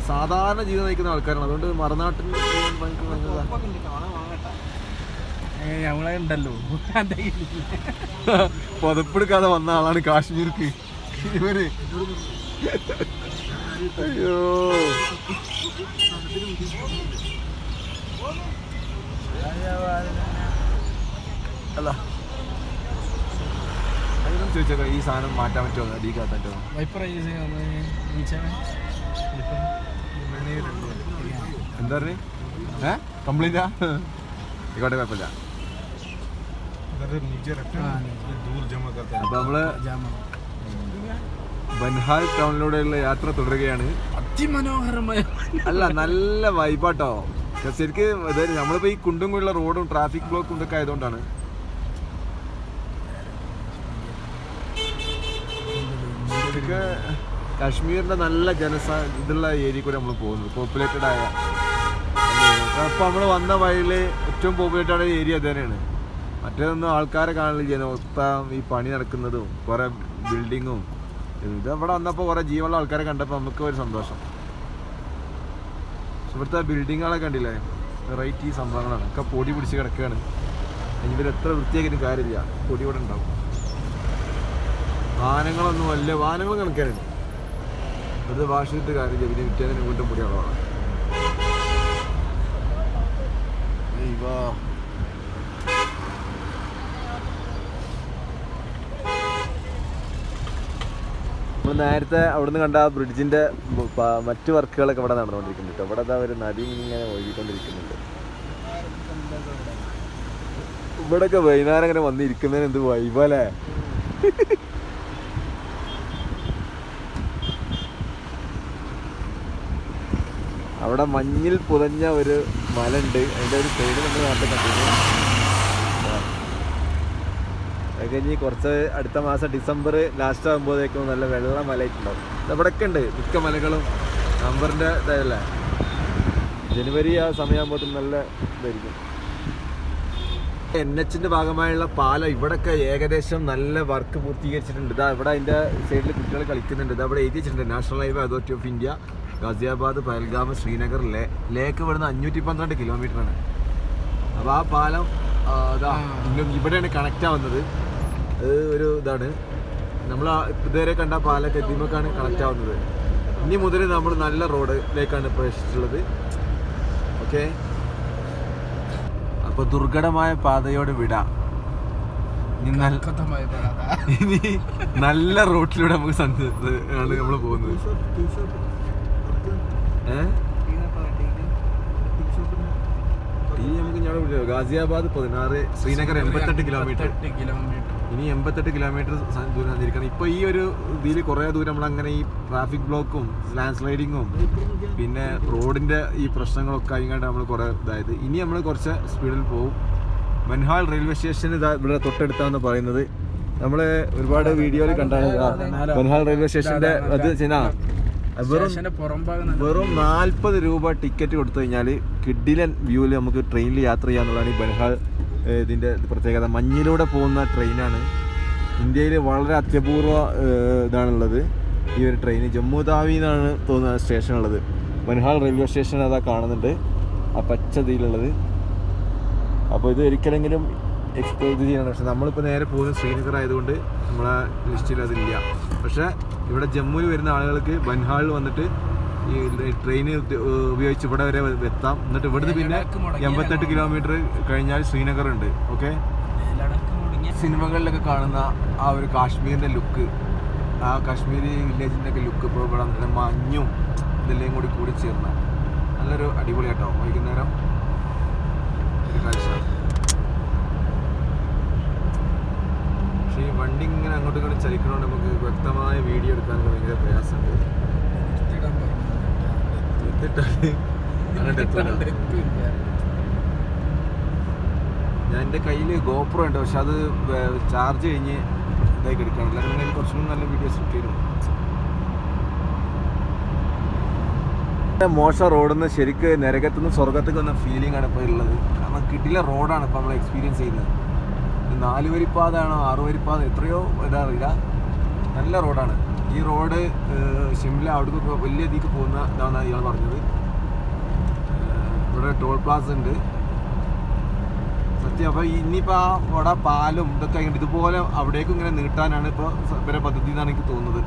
സാധാരണ ജീവിതം നയിക്കുന്ന ആൾക്കാരാണ്. അതുകൊണ്ട് മറുനാട്ടിൽ ഉണ്ടല്ലോ പുതപ്പെടുക്കാതെ വന്ന ആളാണ് കാശ്മീർക്ക് ഇവര്. അയ്യോ അല്ല ചോദിച്ചോ, ഈ സാധനം മാറ്റാൻ പറ്റുമോ, ഡീക്കാത്താൻ പറ്റുമോ? എന്താ പറഞ്ഞു? കംപ്ലൈന്റാ? ഇങ്ങോട്ടെ കുഴപ്പമില്ല. അപ്പൊ നമ്മള് ബൻഹാൽ ടൗണിലൂടെയുള്ള യാത്ര തുടരുകയാണ്. അതിമനോഹരമായ അല്ല, നല്ല വൈബാട്ടോ ശരിക്കും. അതായത് നമ്മളിപ്പോ ഈ കുണ്ടും കുള്ള റോഡും ട്രാഫിക് ബ്ലോക്കും ഇതൊക്കെ ആയതുകൊണ്ടാണ്. ശരിക്ക് കാശ്മീരിന്റെ നല്ല ഇതുള്ള ഏരിയ കൂടെ നമ്മൾ പോകുന്നത്, പോപ്പുലേറ്റഡ് ആയ. അപ്പൊ നമ്മൾ വന്ന വഴിയില് ഏറ്റവും പോപ്പുലേറ്റഡ് ആയ ഏരിയ തന്നെയാണ്. മറ്റേതൊന്നും ആൾക്കാരെ കാണില്ല, മൊത്തം ഈ പണി നടക്കുന്നതും കുറെ ബിൽഡിങ്ങും. ഇത് ഇവിടെ വന്നപ്പോൾ കുറെ ജീവനുള്ള ആൾക്കാരെ കണ്ടപ്പോൾ നമുക്ക് ഒരു സന്തോഷം. ഇവിടുത്തെ ബിൽഡിങ്ങുകളൊക്കെ കണ്ടില്ലേ, വെറൈറ്റി സംഭവങ്ങളാണ്. ഒക്കെ പൊടി പിടിച്ച് കിടക്കുകയാണ്. ഇവർ എത്ര വൃത്തിയാക്കിയിട്ടും കാര്യമില്ല, പൊടി ഇവിടെ ഉണ്ടാവും. വാഹനങ്ങളൊന്നും വല്ല വാഹനങ്ങൾ കണക്കാനുണ്ട്. അത് വാഷ് ചെയ്തിട്ട് കാര്യമില്ല, പിന്നെ വിറ്റേതിന് വീണ്ടും പൊടി അളവാണ്. നമ്മൾ നേരത്തെ അവിടുന്ന് കണ്ട ആ ബ്രിഡ്ജിന്റെ മറ്റു വർക്കുകളൊക്കെ ഇവിടെ നടന്നുകൊണ്ടിരിക്കുന്നുണ്ട്. ഇവിടെ അതാ ഒരു നദി ഇങ്ങനെ ഒഴുകിക്കൊണ്ടിരിക്കുന്നുണ്ട്. ഇവിടെയൊക്കെ വൈകുന്നേരം ഇങ്ങനെ വന്നിരിക്കുന്നതിന് എന്ത് വൈബല്ലേ. അവിടെ മഞ്ഞിൽ പുതഞ്ഞ ഒരു മല ഉണ്ട്. അതിൻ്റെ ഒരു സൈഡ് നമ്മൾ നാട്ടിൽ കണ്ടിരുന്നു. അത് കഴിഞ്ഞ് കുറച്ച് അടുത്ത മാസം ഡിസംബർ ലാസ്റ്റ് ആകുമ്പോഴേക്കും നല്ല വെള്ള മലയിട്ടുണ്ടാവും. ഇവിടെയൊക്കെ ഉണ്ട് മിക്ക മലകളും. നവംബറിൻ്റെ ഇതല്ലേ, ജനുവരി ആ സമയമാകുമ്പോഴത്തേക്കും നല്ല ഇതായിരിക്കും. NH ഭാഗമായുള്ള പാലം ഇവിടെയൊക്കെ ഏകദേശം നല്ല വർക്ക് പൂർത്തീകരിച്ചിട്ടുണ്ട്. ഇതാ ഇവിടെ അതിൻ്റെ സൈഡിൽ കുട്ടികൾ കളിക്കുന്നുണ്ട്. ഇതാ ഇവിടെ എഴുതി വെച്ചിട്ടുണ്ട് national highway authority of India, Ghaziabad, Pahalgam, Srinagar, ലേക്ക് ഇവിടുന്ന് 512 കിലോമീറ്ററാണ്. അപ്പോൾ ആ പാലം ഇതാ ഇവിടെയാണ് കണക്റ്റ് ആവുന്നത്. അത് ഒരു ഇതാണ്, നമ്മൾ ഇതുവരെ കണ്ട പാലൊക്കെ ഇതിമക്കാണ് കണക്റ്റ് ആവുന്നത്. ഇനി മുതൽ നമ്മൾ നല്ല റോഡിലേക്കാണ് പ്രവേശിച്ചിട്ടുള്ളത്. ഓക്കെ, അപ്പോൾ ദുർഘടമായ പാതയോട് വിടാം. ഇനി നല്ല റോഡിലൂടെ നമുക്ക് ആണ് നമ്മൾ പോകുന്നത്. നമുക്ക് ഗാസിയാബാദ് 16, ശ്രീനഗർ 88 കിലോമീറ്റർ. ഇനി 88 കിലോമീറ്റർ ദൂരം സഞ്ചരിക്കണം. ഇപ്പോൾ ഈ ഒരു ഇതിൽ കുറേ ദൂരം നമ്മളങ്ങനെ ഈ ട്രാഫിക് ബ്ലോക്കും ലാൻഡ് സ്ലൈഡിങ്ങും പിന്നെ റോഡിൻ്റെ ഈ പ്രശ്നങ്ങളൊക്കെ ആയിക്കാണ്ട് നമ്മൾ കുറേ ഇതായത്. ഇനി നമ്മൾ കുറച്ച് സ്പീഡിൽ പോകും. ബൻഹാൽ റെയിൽവേ സ്റ്റേഷൻ ഇതാ ഇവിടെ തൊട്ടടുത്താന്ന് പറയുന്നത്. നമ്മൾ ഒരുപാട് വീഡിയോയിൽ കണ്ടാണ് ബൻഹാൽ റെയിൽവേ സ്റ്റേഷൻ്റെ അത് വെറും 40 രൂപ ടിക്കറ്റ് കൊടുത്തു കഴിഞ്ഞാൽ കിഡിലൻ വ്യൂവിൽ നമുക്ക് ട്രെയിനിൽ യാത്ര ചെയ്യാന്നുള്ളതാണ് ഈ ബൻഹാൽ ഇതിൻ്റെ പ്രത്യേകത. മഞ്ഞിലൂടെ പോകുന്ന ട്രെയിനാണ്. ഇന്ത്യയിൽ വളരെ അത്യപൂർവ ഇതാണുള്ളത് ഈ ഒരു ട്രെയിൻ. ജമ്മു താവി എന്നാണ് തോന്നുന്ന സ്റ്റേഷനുള്ളത്. ബൻഹാൽ റെയിൽവേ സ്റ്റേഷൻ അതാ കാണുന്നുണ്ട്, ആ പച്ചതിയിലുള്ളത്. അപ്പോൾ ഇത് ഒരിക്കലെങ്കിലും എക്സ്പ്ലോർ ചെയ്യണം. പക്ഷെ നമ്മളിപ്പോൾ നേരെ പോകുന്നത് ശ്രീനഗർ ആയതുകൊണ്ട് നമ്മളെ ലിസ്റ്റിൽ അതില്ല. പക്ഷേ ഇവിടെ ജമ്മുവിൽ വരുന്ന ആളുകൾക്ക് ബൻഹാളിൽ വന്നിട്ട് ഈ ട്രെയിൻ ഉപയോഗിച്ച് ഇവിടെ വരെ എത്താം. എന്നിട്ട് ഇവിടുന്ന് പിന്നെ 88 കിലോമീറ്റർ കഴിഞ്ഞാൽ ശ്രീനഗർ ഉണ്ട്. ഓക്കെ, സിനിമകളിലൊക്കെ കാണുന്ന ആ ഒരു കാശ്മീരിൻ്റെ ലുക്ക്, ആ കാശ്മീരി വില്ലേജിൻ്റെ ഒക്കെ ലുക്ക് ഇപ്പോൾ ഇവിടെ വന്നിട്ട് മഞ്ഞും ഇതെല്ലാം കൂടി ചേർന്ന നല്ലൊരു അടിപൊളി കേട്ടോ. വൈകുന്നേരം ഒരു കാഴ്ച. പക്ഷേ ഈ വണ്ടി ഇങ്ങനെ അങ്ങോട്ടും ഇങ്ങോട്ടും ചലിക്കണോണ്ട് നമുക്ക് വ്യക്തമായ വീഡിയോ എടുക്കാനൊക്കെ ഭയങ്കര പ്രയാസമുണ്ട്. ഞാൻ എൻ്റെ കയ്യിൽ ഗോപ്രോ ഉണ്ട്, പക്ഷെ അത് ചാർജ് കഴിഞ്ഞ് ഇതായി എടുക്കണം. അല്ലെങ്കിൽ കുറച്ചും നല്ല വീഡിയോസ് കിട്ടിയിരുന്നു. മോശം റോഡിൽ നിന്ന് ശരിക്ക് നരകത്തുനിന്ന് സ്വർഗത്തേക്ക് വന്ന ഫീലിംഗ് ആണ് ഇപ്പോൾ ഉള്ളത്. കാരണം കിട്ടില്ല റോഡാണ് ഇപ്പോൾ നമ്മൾ എക്സ്പീരിയൻസ് ചെയ്യുന്നത്. 4 വരിപ്പാതാണോ 6 വരിപ്പാത എത്രയോ ഇതറിയില്ല, നല്ല റോഡാണ്. ഈ റോഡ് ഷിംല അവിടേക്ക് വലിയ ഇതിക്ക് പോകുന്ന ഇതാണെന്നാണ് ഇയാൾ പറഞ്ഞത്. ഇവിടെ ടോൾ പ്ലാസ ഉണ്ട് സത്യം. അപ്പോൾ ഇനിയിപ്പോൾ ആ അവിടെ പാലും ഇതൊക്കെ ആയിട്ട് ഇതുപോലെ അവിടേക്കും ഇങ്ങനെ നീട്ടാനാണ് ഇപ്പോൾ ഇവരെ പദ്ധതി എന്നാണ് എനിക്ക് തോന്നുന്നത്.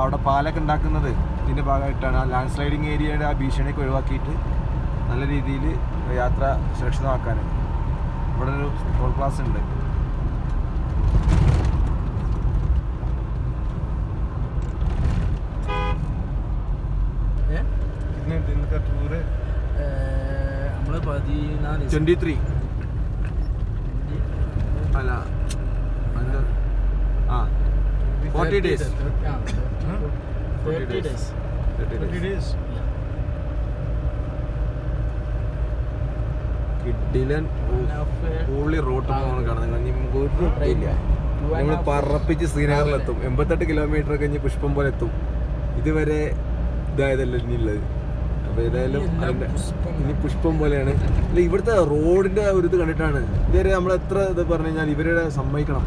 അവിടെ പാലൊക്കെ ഉണ്ടാക്കുന്നത് ഇതിൻ്റെ ഭാഗമായിട്ടാണ്. ആ ലാൻഡ് സ്ലൈഡിങ് ഏരിയയുടെ ആ ഭീഷണിയൊക്കെ ഒഴിവാക്കിയിട്ട് നല്ല രീതിയിൽ യാത്ര സുരക്ഷിതമാക്കാൻ ഇവിടെ ഒരു ടോൾ പ്ലാസ ഉണ്ട്. നമ്മള് 23 അല്ല 40 days. 30 days. കിഡിലൻ ഉള്ളി റോട്ട് പോകണം കാണുന്നത്. ഒരു ഇല്ല, നമ്മൾ പറപ്പിച്ച് ശ്രീനഗറിലെത്തും. 88 കിലോമീറ്റർ കഴിഞ്ഞ് പുഷ്പം പോലെ എത്തും. ഇതുവരെ ഇതായതല്ല ഇനിയുള്ളത്. അപ്പോൾ ഏതായാലും അതിൻ്റെ ഇനി പുഷ്പം പോലെയാണ്. അല്ല, ഇവിടുത്തെ റോഡിൻ്റെ ഒരു ഇത് കണ്ടിട്ടാണ് ഇതുവരെ നമ്മൾ എത്ര ഇത് പറഞ്ഞു കഴിഞ്ഞാൽ ഇവരുടെ സമ്മതിക്കണം.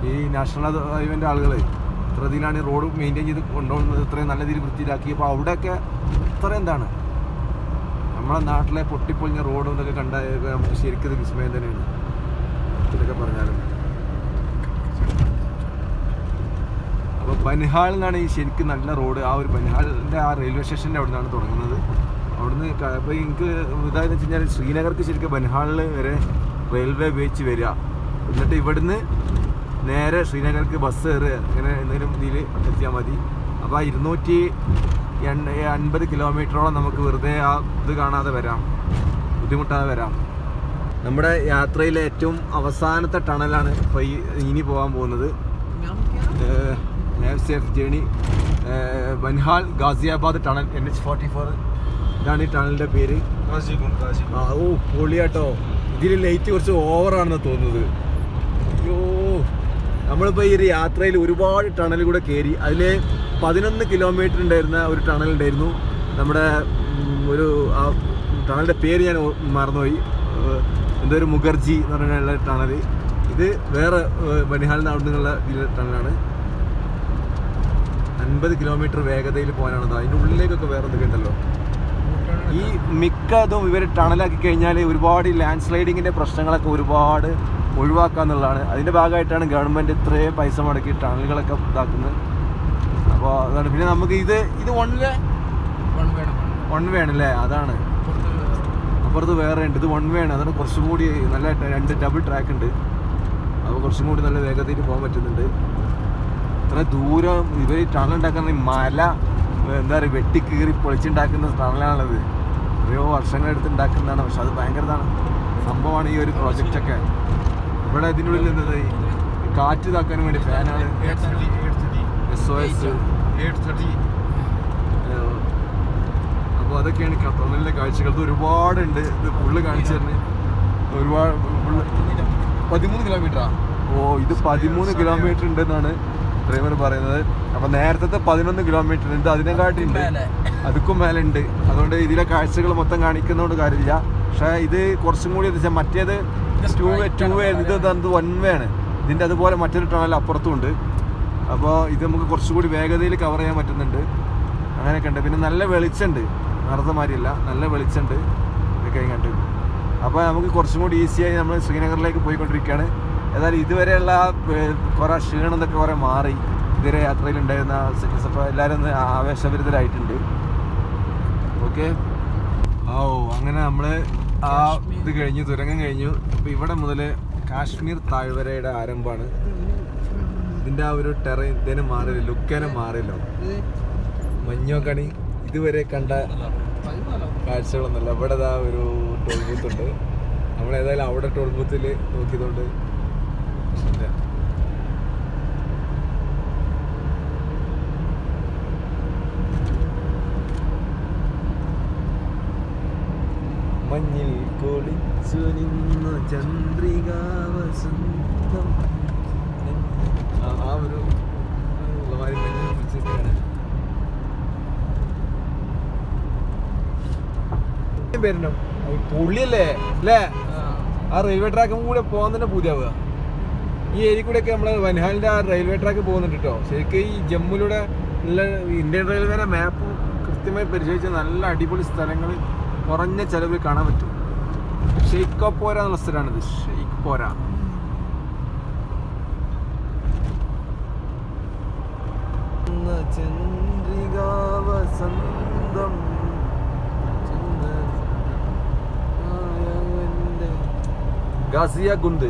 ഈ നാഷണൽ ഹൈവേൻ്റെ ആളുകൾ ഇത്ര ഇതിലാണ് റോഡ് മെയിൻറ്റെയിൻ ചെയ്ത് കൊണ്ടുപോകുന്നത്. ഇത്രയും നല്ല രീതിയിൽ വൃത്തിയിലാക്കി. അപ്പോൾ അവിടെയൊക്കെ ഇത്ര എന്താണ് നമ്മളെ നാട്ടിലെ പൊട്ടിപ്പൊളിഞ്ഞ റോഡും ഇതൊക്കെ കണ്ടാൽ നമുക്ക് ശരിക്കും ഇത് വിസ്മയം തന്നെയാണ് ഇതൊക്കെ പറഞ്ഞാലും. അപ്പോൾ ബൻഹാളിൽ നിന്നാണ് ഈ ശരിക്കും നല്ല റോഡ്. ആ ഒരു ബൻഹാളിൻ്റെ ആ റെയിൽവേ സ്റ്റേഷൻ്റെ അവിടെ നിന്നാണ് തുടങ്ങുന്നത്. അവിടുന്ന് ഇപ്പോൾ എനിക്ക് ഇതായെന്ന് വെച്ച് കഴിഞ്ഞാൽ ശ്രീനഗർക്ക് ശരിക്കും ബൻഹാളിൽ വരെ റെയിൽവേ ഉപയോഗിച്ച് വരിക. എന്നിട്ട് ഇവിടുന്ന് നേരെ ശ്രീനഗർക്ക് ബസ് കയറുക, ഇങ്ങനെ എന്തെങ്കിലും ഇതിൽ എത്തിയാൽ മതി. അപ്പോൾ ആ 280 കിലോമീറ്ററോളം നമുക്ക് വെറുതെ ആ ഇത് കാണാതെ വരാം, ബുദ്ധിമുട്ടാതെ വരാം. നമ്മുടെ യാത്രയിലെ ഏറ്റവും അവസാനത്തെ ടണലാണ് ഇപ്പോൾ ഇനി പോകാൻ പോകുന്നത്. Safe journey Banihal Ghaziabad tunnel NH44 ഇതാണ് ഈ ടണലിൻ്റെ പേര്. ഓ പൊളിയാട്ടോ. ഇതിൽ ലൈറ്റ് കുറച്ച് ഓവറാണെന്ന് തോന്നുന്നത്. അയ്യോ, നമ്മളിപ്പോൾ ഈ ഒരു യാത്രയിൽ ഒരുപാട് ടണൽ കൂടെ കയറി. അതിൽ 11 കിലോമീറ്റർ ഉണ്ടായിരുന്ന ഒരു ടണൽ ഉണ്ടായിരുന്നു. നമ്മുടെ ഒരു ആ ടണലിൻ്റെ പേര് ഞാൻ മറന്നുപോയി. എന്തോ ഒരു മുഖർജി എന്ന് പറഞ്ഞുള്ള ടണൽ. ഇത് വേറെ ബനിഹാലിന് അവിടെ നിന്നുള്ള ടണലാണ്. 50 കിലോമീറ്റർ വേഗതയിൽ പോകാനാണത്. അതിൻ്റെ ഉള്ളിലേക്കൊക്കെ വേറെ എന്തൊക്കെ ഉണ്ടല്ലോ. ഈ മിക്കതും ഇവർ ടണലാക്കി കഴിഞ്ഞാൽ ഒരുപാട് ലാൻഡ് സ്ലൈഡിങ്ങിൻ്റെ പ്രശ്നങ്ങളൊക്കെ ഒരുപാട് ഒഴിവാക്കാന്നുള്ളതാണ്. അതിൻ്റെ ഭാഗമായിട്ടാണ് ഗവൺമെൻറ് ഇത്രയും പൈസ മുടക്കി ടണലുകളൊക്കെ ഇതാക്കുന്നത്. അപ്പോൾ അതാണ്. പിന്നെ നമുക്ക് ഇത് വൺ വേ ആണല്ലേ, അതാണ്. അപ്പുറത്ത് വേറെ ഉണ്ട്, ഇത് 1 വേ ആണ്. അതാണ് കുറച്ചും കൂടി നല്ല 2 ഡബിൾ ട്രാക്ക് ഉണ്ട്. അപ്പോൾ കുറച്ചും കൂടി നല്ല വേഗതയിൽ പോകാൻ പറ്റുന്നുണ്ട്. ഇത്ര ദൂരം ഇവർ ടണൽ ഉണ്ടാക്കുന്ന മല എന്താ പറയുക വെട്ടിക്കീറി പൊളിച്ചുണ്ടാക്കുന്ന ടണലാണുള്ളത്. എത്രയോ വർഷങ്ങളെടുത്ത് ഉണ്ടാക്കുന്നതാണ്. പക്ഷെ അത് ഭയങ്കര സംഭവമാണ് ഈ ഒരു പ്രോജക്റ്റൊക്കെ. ഇവിടെ ഇതിൻ്റെ ഉള്ളിൽ എന്താ കാറ്റ് ഇതാക്കാൻ വേണ്ടി ഫാനാണ്. SOS. അപ്പോൾ അതൊക്കെയാണ് ടണലിലെ കാഴ്ചകൾ. ഇത് ഒരുപാടുണ്ട്. ഇത് ഫുള്ള് കാണിച്ചു തന്നെ ഒരുപാട് 13 കിലോമീറ്ററാ. ഓ ഇത് 13 കിലോമീറ്റർ ഉണ്ടെന്നാണ് ഡ്രൈവർ പറയുന്നത്. അപ്പം നേരത്തെ 11 കിലോമീറ്റർ ഉണ്ട്, അതിനെക്കാട്ടുണ്ട്, അതുക്കും മേലെ ഉണ്ട്. അതുകൊണ്ട് ഇതിലെ കാഴ്ചകൾ മൊത്തം കാണിക്കുന്നതുകൊണ്ട് കാര്യമില്ല. പക്ഷേ ഇത് കുറച്ചും കൂടി എന്താ വെച്ചാൽ മറ്റേത് ടൂ വേ, ഇത് 1 വേ ആണ്. ഇതിൻ്റെ അതുപോലെ മറ്റൊരു ടണൽ അപ്പുറത്തും ഉണ്ട്. അപ്പോൾ ഇത് നമുക്ക് കുറച്ചുകൂടി വേഗതയിൽ കവർ ചെയ്യാൻ പറ്റുന്നുണ്ട്. അങ്ങനെയൊക്കെ ഉണ്ട്. പിന്നെ നല്ല വെളിച്ചമുണ്ട്, നടന്ന മാതിരിയല്ല, നല്ല വെളിച്ചമുണ്ട് ഇതൊക്കെ കഴിഞ്ഞിട്ട്. അപ്പോൾ നമുക്ക് കുറച്ചും കൂടി ഈസിയായി നമ്മൾ ശ്രീനഗറിലേക്ക് പോയിക്കൊണ്ടിരിക്കുകയാണ്. ഏതായാലും ഇതുവരെയുള്ള കുറേ ക്ഷീണം എന്നൊക്കെ കുറേ മാറി. ഇതുവരെ യാത്രയിലുണ്ടായിരുന്ന അപ്പോൾ എല്ലാവരും ഒന്ന് ആവേശഭരിതരായിട്ടുണ്ട്. ഓക്കെ. അങ്ങനെ നമ്മൾ ആ ഇത് കഴിഞ്ഞു, തുരങ്കം കഴിഞ്ഞു. അപ്പോൾ ഇവിടെ മുതൽ കാശ്മീർ താഴ്വരയുടെ ആരംഭമാണ്. ഇതിൻ്റെ ആ ഒരു ടെറൈൻ ഇതിനെ മാറില്ല, ലുക്കേനെ മാറില്ലോ. മഞ്ഞോക്കണി ഇതുവരെ കണ്ട കാഴ്ചകളൊന്നുമല്ല. ഇവിടെ ഇതാ ഒരു ടോൾ ബൂത്തുണ്ട്. നമ്മളേതായാലും അവിടെ ടോൾ ബൂത്തിൽ നോക്കിയതുകൊണ്ട് മഞ്ഞിൽ കൊളിച്ചു നിന്ന ചന്ദ്രിക വസന്തം ആ ഒരു മഞ്ഞിൽ കുളിച്ചിട്ടാണ് വരണം. പൊള്ളിയല്ലേ അല്ലേ? ആ റെയിൽവേ ട്രാക്കും കൂടെ പോകാൻ തന്നെ പൂതിയാവുക. ഈ ഏരിയ കൂടെയൊക്കെ നമ്മള് വൻഹാലിന്റെ ആ റെയിൽവേ ട്രാക്ക് പോകുന്നുണ്ട് കേട്ടോ. ശരിക്കും ഈ ജമ്മുവിലൂടെ ഉള്ള ഇന്ത്യൻ റെയിൽവേയുടെ മാപ്പ് കൃത്യമായി പരിശോധിച്ച നല്ല അടിപൊളി സ്ഥലങ്ങൾ കുറഞ്ഞ ചെലവിൽ കാണാൻ പറ്റും. ഷെയ്ഖ്പോര എന്നുള്ള സ്ഥലമാണിത്, ഷെയ്ഖ്പോര. ചന്ദ്രികാ വസന്തം ഗാസിയ ഗുണ്ട്.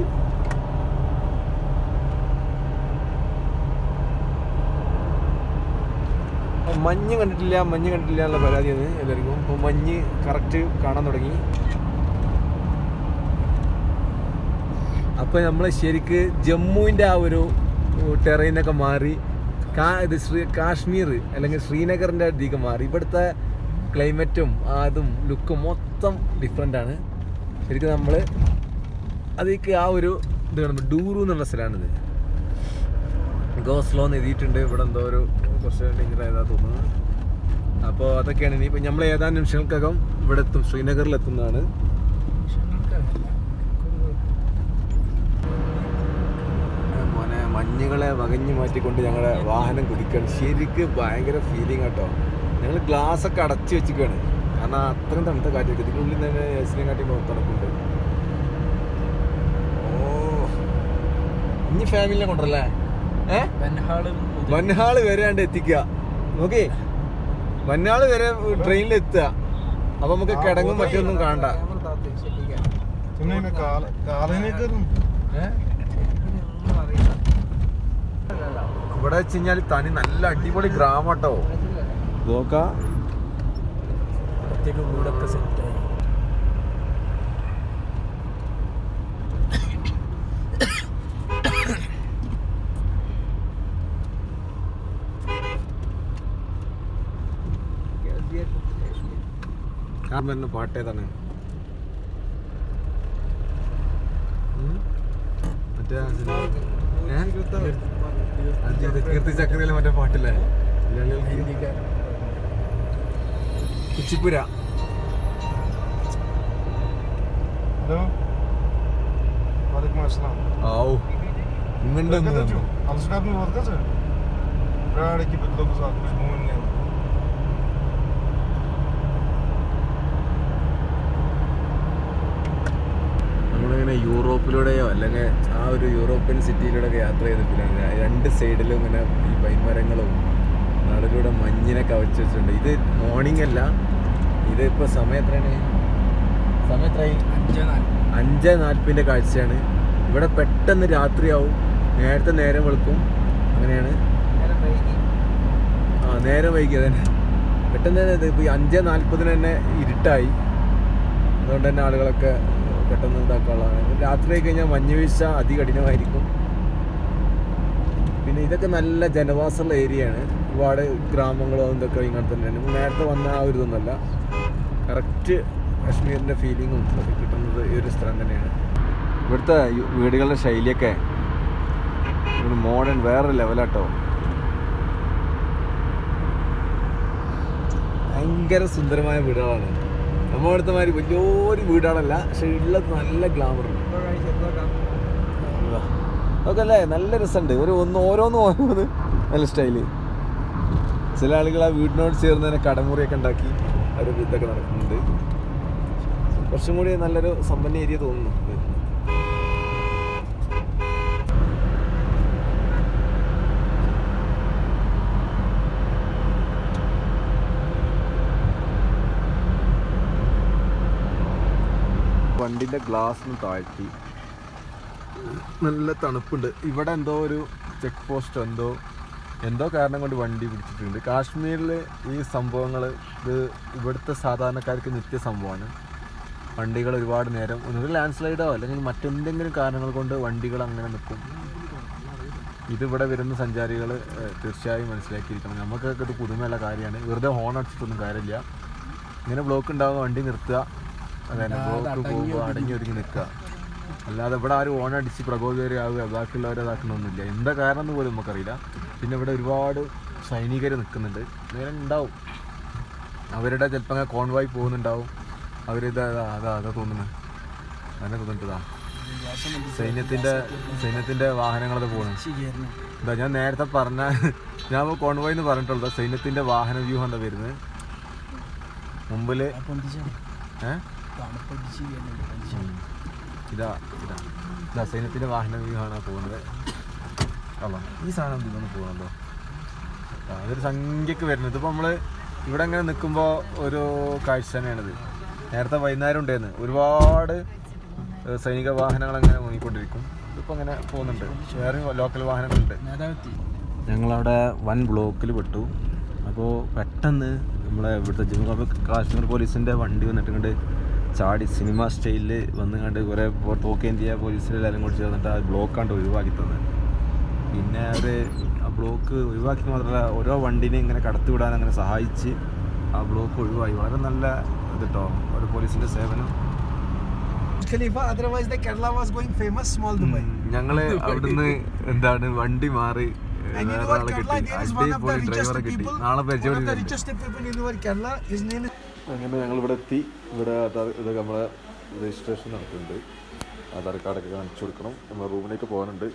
മഞ്ഞ് കണ്ടിട്ടില്ല എന്നുള്ള പരാതിയാണ് എല്ലാവർക്കും. അപ്പോൾ മഞ്ഞ് കറക്റ്റ് കാണാൻ തുടങ്ങി. അപ്പോൾ നമ്മൾ ശരിക്ക് ജമ്മുവിൻ്റെ ആ ഒരു ടെറൈനൊക്കെ മാറി കാശ്മീർ അല്ലെങ്കിൽ ശ്രീനഗറിൻ്റെ അധികം മാറി. ഇവിടുത്തെ ക്ലൈമറ്റും അതും ലുക്കും മൊത്തം ഡിഫറെൻ്റാണ്. ശരിക്കും നമ്മൾ അതിലേക്ക് ആ ഒരു ഇത് കാണുമ്പോൾ ഡൂറു എന്നുള്ള സ്ഥലമാണിത്. ഗോസ്ലോ എന്ന് എഴുതിയിട്ടുണ്ട്. ഇവിടെ എന്തോ ഒരു കുറച്ച് ഡേഞ്ചർ ആയതാ തോന്നുന്നത്. അപ്പോൾ അതൊക്കെയാണ്. ഇനിയിപ്പോൾ നമ്മൾ ഏതാനും നിമിഷങ്ങൾക്കകം ഇവിടെ എത്തും, ശ്രീനഗറിൽ എത്തുന്നതാണ്. മോനെ മഞ്ഞുകളെ വകഞ്ഞു മാറ്റിക്കൊണ്ട് ഞങ്ങളുടെ വാഹനം കുതിക്കുകയാണ്. ശരിക്കും ഭയങ്കര ഫീലിംഗ് കേട്ടോ. ഞങ്ങൾ ഗ്ലാസ്സൊക്കെ അടച്ചു വെച്ചിരിക്കുകയാണ്, കാരണം അത്രയും തണുത്ത കാറ്റൊക്കെ. ഇതിനുള്ളിൽ തന്നെ എസിനെ കാട്ടി തണുപ്പുണ്ട്. ഇനി ഫാമിലിനെ കൊണ്ടല്ലേ വൻഹാള് വരെയാണ്ട് എത്തിക്കുക. നോക്കി, വൻഹാള് വരെ ട്രെയിനിൽ എത്തുക. അപ്പൊ നമുക്ക് കിടങ്ങും മറ്റൊന്നും കാണണ്ട. ഇവിടെ വെച്ച് കഴിഞ്ഞാൽ തനി നല്ല അടിപൊളി ഗ്രാമട്ടോ. നോക്കാം വീടൊക്കെ സെറ്റായി. വരുന്ന പാട്ടേതാണ് മറ്റേ കീർത്തി ചക്രയിലെ മറ്റേ പാട്ടില്ലേ, കുച്ചിപ്പുര. നമ്മളിങ്ങനെ യൂറോപ്പിലൂടെയോ അല്ലെങ്കിൽ ആ ഒരു യൂറോപ്യൻ സിറ്റിയിലൂടെയൊക്കെ യാത്ര ചെയ്തിട്ടില്ല. രണ്ട് സൈഡിലും ഇങ്ങനെ ഈ പൈൻമരങ്ങളും നടുവിലൂടെ മഞ്ഞിനെ കവച്ച് വെച്ചിട്ടുണ്ട്. ഇത് മോർണിംഗ് അല്ല, ഇതിപ്പോൾ സമയം എത്രയാണ്? സമയം എത്രയായി? 5:40 കാഴ്ചയാണ്. ഇവിടെ പെട്ടെന്ന് രാത്രിയാവും, നേരത്തെ നേരം വെളുക്കും, അങ്ങനെയാണ്. നേരം വൈകിയത് തന്നെ പെട്ടെന്ന് തന്നെ. ഇപ്പോൾ 5:40 തന്നെ ഇരുട്ടായി. അതുകൊണ്ട് തന്നെ ആളുകളൊക്കെ പെട്ടെന്ന് ഇതാക്കാനുള്ളതാണ്. രാത്രി ആയി കഴിഞ്ഞാൽ മഞ്ഞ് വീഴ്ച അതികഠിനമായിരിക്കും. പിന്നെ ഇതൊക്കെ നല്ല ജനവാസമുള്ള ഏരിയയാണ്. ഒരുപാട് ഗ്രാമങ്ങളോ ഇതൊക്കെ ഇങ്ങനെ തന്നെയാണ്. നേരത്തെ വന്ന ആ ഒരു ഇതൊന്നുമല്ല. കറക്റ്റ് കാശ്മീരിൻ്റെ ഫീലിങ്ങും ഒക്കെ കിട്ടുന്നത് ഈ ഒരു സ്ഥലം തന്നെയാണ്. ഇവിടുത്തെ വീടുകളുടെ ശൈലിയൊക്കെ ഒരു മോഡേൺ വേറെ ലെവലാട്ടോ. ഭയങ്കര സുന്ദരമായ വീടുകളാണ്. നമ്മളടുത്ത മാതിരി വലിയൊരു വീടുകളല്ല, പക്ഷെ ഉള്ളത് നല്ല ഗ്ലാമറുണ്ട്. അതൊക്കെ അല്ലേ നല്ല രസമുണ്ട്. ഓരോന്ന് നല്ല സ്റ്റൈല്. ചില ആളുകൾ ആ വീടിനോട് ചേർന്ന് തന്നെ കടമുറിയൊക്കെ ഉണ്ടാക്കി ഒരു ഇതൊക്കെ നടക്കുന്നുണ്ട്. കുറച്ചും കൂടി നല്ലൊരു സമ്പന്ന ഏരിയ തോന്നുന്നു. വണ്ടിൻ്റെ ഗ്ലാസ് താഴ്ത്തി, നല്ല തണുപ്പുണ്ട്. ഇവിടെ എന്തോ ഒരു ചെക്ക് പോസ്റ്റോ എന്തോ കാരണം കൊണ്ട് വണ്ടി പിടിച്ചിട്ടുണ്ട്. കാശ്മീരിൽ ഈ സംഭവങ്ങൾ ഇത് ഇവിടുത്തെ സാധാരണക്കാർക്ക് നിത്യ സംഭവമാണ്. വണ്ടികൾ ഒരുപാട് നേരം ഒന്നുകിൽ ലാൻഡ് സ്ലൈഡോ അല്ലെങ്കിൽ മറ്റെന്തെങ്കിലും കാരണങ്ങൾ കൊണ്ട് വണ്ടികൾ അങ്ങനെ നിൽക്കും. ഇതിവിടെ വരുന്ന സഞ്ചാരികൾ തീർച്ചയായും മനസ്സിലാക്കിയിരിക്കണം. നമുക്കൊക്കെ ഇത് പുതുമയുള്ള കാര്യമാണ്. വെറുതെ ഹോൺ അടിച്ചിട്ടൊന്നും കാര്യമില്ല. ഇങ്ങനെ ബ്ലോക്ക് ഉണ്ടാകുക, വണ്ടി നിർത്തുക, അതന്നെ ബ്ലോക്ക് പോകുമ്പോൾ അടങ്ങി ഒതുങ്ങി നിൽക്കുക. അല്ലാതെ ഇവിടെ ആരും ഓണടിച്ച് പ്രകോപിതരാകുക ബാക്കിയുള്ളവരെ ഇതാക്കണമൊന്നുമില്ല. എന്താ കാരണം എന്ന് പോലും നമുക്കറിയില്ല. പിന്നെ ഇവിടെ ഒരുപാട് സൈനികർ നിൽക്കുന്നുണ്ട്. നേരെ ഉണ്ടാവും, അവരുടെ ചിലപ്പോൾ കോൺവായ് പോകുന്നുണ്ടാവും. അവരിതാ തോന്നുന്നത് അങ്ങനെ തോന്നിട്ടതാ സൈന്യത്തിൻ്റെ വാഹനങ്ങളത് പോകുന്നു. എന്താ ഞാൻ നേരത്തെ ഞാൻ കോൺവായ് എന്ന് പറഞ്ഞിട്ടുള്ളത് സൈന്യത്തിൻ്റെ വാഹന വ്യൂഹം എന്താ വരുന്നത് മുമ്പിൽ. ഇതാ സൈന്യത്തിൻ്റെ വാഹന വ്യൂഹമാണ് പോകുന്നത്. ഈ സാധനം ഇതൊന്ന് പോകുന്നുണ്ടോ? അതൊരു സംഖ്യക്ക് വരുന്നത്. ഇതിപ്പോൾ നമ്മൾ ഇവിടെ അങ്ങനെ നിൽക്കുമ്പോൾ ഒരു കാഴ്ച തന്നെയാണിത്. നേരത്തെ വൈകുന്നേരം ഉണ്ടായിരുന്നു, ഒരുപാട് സൈനിക വാഹനങ്ങൾ അങ്ങനെ മുങ്ങിക്കൊണ്ടിരിക്കും. ഇതിപ്പോൾ അങ്ങനെ പോകുന്നുണ്ട്. വേറെ ലോക്കൽ വാഹനങ്ങളുണ്ട്. ഞങ്ങളവിടെ വൻ ബ്ലോക്കിൽ പെട്ടു. അപ്പോൾ പെട്ടെന്ന് നമ്മളെ ഇവിടുത്തെ ജമ്മു കാശ്മീർ പോലീസിൻ്റെ വണ്ടി വന്നിട്ട് ചാടി സിനിമ സ്റ്റൈലിൽ വന്നുകൊണ്ട് കുറേ തോക്കേന്ത്യ പോലീസിലെല്ലാവരും കൂടി ചേർന്നിട്ട് ആ ബ്ലോക്കാണ്ട് ഒഴിവാക്കി തന്നെ. പിന്നെ അവർ ആ ബ്ലോക്ക് ഒഴിവാക്കി മാത്രമല്ല ഓരോ വണ്ടിനെ ഇങ്ങനെ കടത്തിവിടാൻ അങ്ങനെ സഹായിച്ച് ആ ബ്ലോക്ക് ഒഴിവായി. വളരെ നല്ല ഇത് കേട്ടോ ഒരു പോലീസിൻ്റെ സേവനം. ഞങ്ങൾ അവിടുന്ന് വണ്ടി മാറി വേറൊരാളെ കിട്ടി, അടിപൊളി ഡ്രൈവറെ കിട്ടി. നാളെ പരിചയപ്പെടുത്തി. അങ്ങനെ ഞങ്ങളിവിടെ എത്തി. ഇവിടെ ഇതൊക്കെ നമ്മളെ രജിസ്ട്രേഷൻ നടക്കുന്നുണ്ട്. ആധാർ കാർഡൊക്കെ കാണിച്ചു കൊടുക്കണം. നമ്മൾ റൂമിലേക്ക് പോകാനുണ്ട്.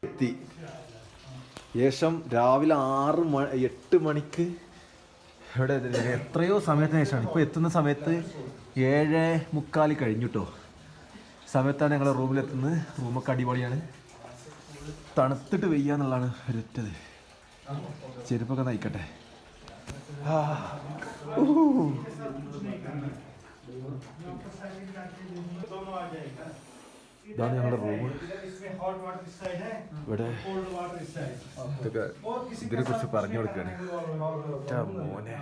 എത്തി ശേഷം രാവിലെ 8 മണിക്ക് ഇവിടെ എത്രയോ സമയത്തിന് ശേഷമാണ് ഇപ്പോൾ എത്തുന്ന സമയത്ത് 7:45 കഴിഞ്ഞിട്ടോ സമയത്താണ് ഞങ്ങൾ റൂമിലെത്തുന്നത്. റൂമൊക്കെ അടിപൊളിയാണ്. തണുത്തിട്ട് വെയ്യാന്നുള്ളതാണ് ഒരൊറ്റത്. ചെരുപ്പൊക്കെ നയിക്കട്ടെ. ഇതാണ് ഞങ്ങളുടെ റൂം. ഇവിടെ ഇതൊക്കെ ഇതിനെ കുറിച്ച് പറഞ്ഞു കൊടുക്കുകയാണ്. മോനെ